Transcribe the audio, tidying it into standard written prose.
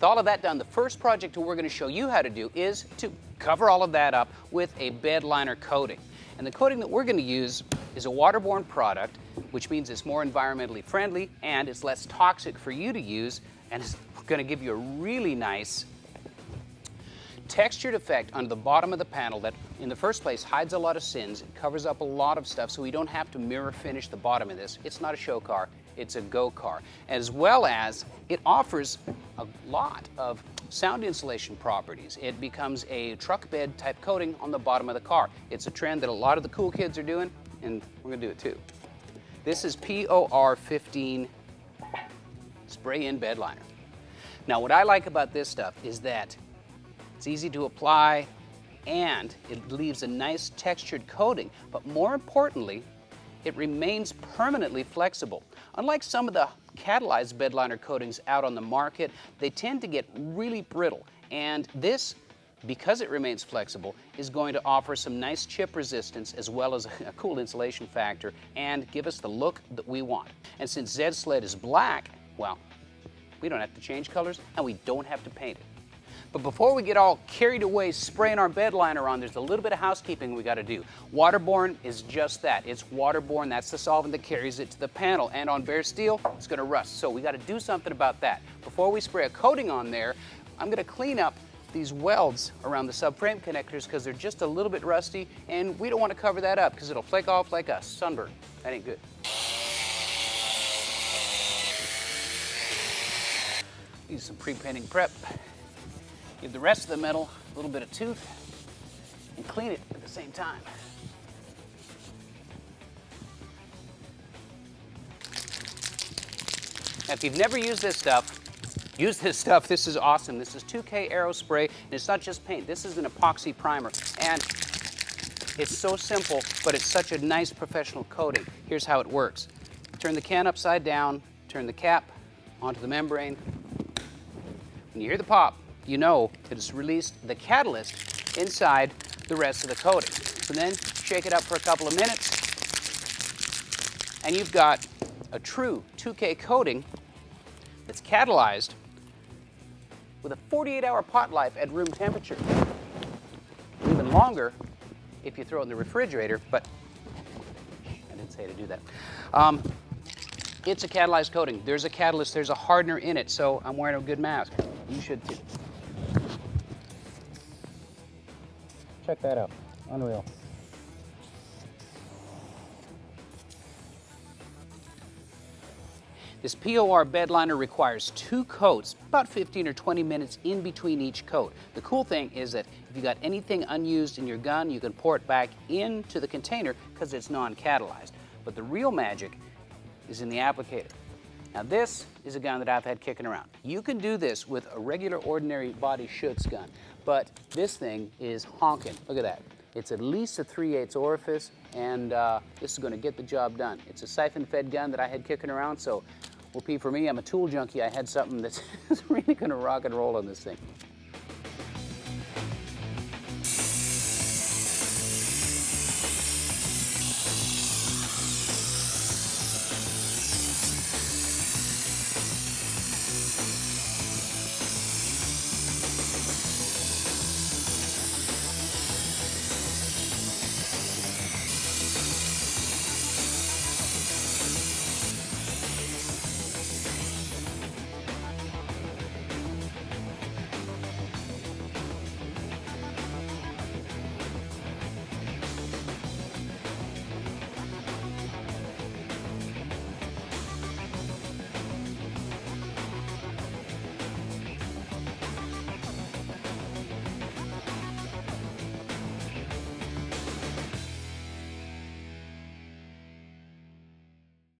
with all of that done, the first project we're going to show you how to do is to cover all of that up with a bed liner coating. And the coating that we're going to use is a waterborne product, which means it's more environmentally friendly and it's less toxic for you to use, and it's going to give you a really nice textured effect on the bottom of the panel that in the first place hides a lot of sins. It covers up a lot of stuff so we don't have to mirror finish the bottom of this. It's not a show car, it's a go car. As well as it offers a lot of sound insulation properties. It becomes a truck bed type coating on the bottom of the car. It's a trend that a lot of the cool kids are doing, and we're gonna do it too. This is POR15 Spray-In Bed Liner. Now what I like about this stuff is that it's easy to apply and it leaves a nice textured coating, but more importantly, it remains permanently flexible. Unlike some of the catalyzed bed liner coatings out on the market, they tend to get really brittle, and this, because it remains flexible, is going to offer some nice chip resistance as well as a cool insulation factor and give us the look that we want. And since Zed's sled is black, well, we don't have to change colors and we don't have to paint it. But before we get all carried away spraying our bed liner on, there's a little bit of housekeeping we got to do. Waterborne is just that. It's waterborne. That's the solvent that carries it to the panel. And on bare steel, it's going to rust. So we got to do something about that. Before we spray a coating on there, I'm going to clean up these welds around the subframe connectors because they're just a little bit rusty, and we don't want to cover that up because it'll flake off like a sunburn. That ain't good. Use some pre-painting prep. Give the rest of the metal a little bit of tooth and clean it at the same time. Now, if you've never used this stuff, use this stuff. This is awesome. This is 2K Aero-Spray, and it's not just paint. This is an epoxy primer, and it's so simple, but it's such a nice professional coating. Here's how it works. Turn the can upside down, turn the cap onto the membrane. When you hear the pop, you know that it's released the catalyst inside the rest of the coating. So then shake it up for a couple of minutes, and you've got a true 2K coating that's catalyzed with a 48-hour pot life at room temperature. Even longer if you throw it in the refrigerator, but I didn't say to do that. It's a catalyzed coating. There's a catalyst, there's a hardener in it, so I'm wearing a good mask. You should too. Check that out. Unreal. This POR bed liner requires 2 coats, about 15 or 20 minutes in between each coat. The cool thing is that if you got anything unused in your gun, you can pour it back into the container because it's non-catalyzed. But the real magic is in the applicator. Now this is a gun that I've had kicking around. You can do this with a regular ordinary body Schutz gun, but this thing is honking. Look at that. It's at least a 3/8 orifice, and this is going to get the job done. It's a siphon-fed gun that I had kicking around, so well, P, for me, I'm a tool junkie. I had something that's really going to rock and roll on this thing.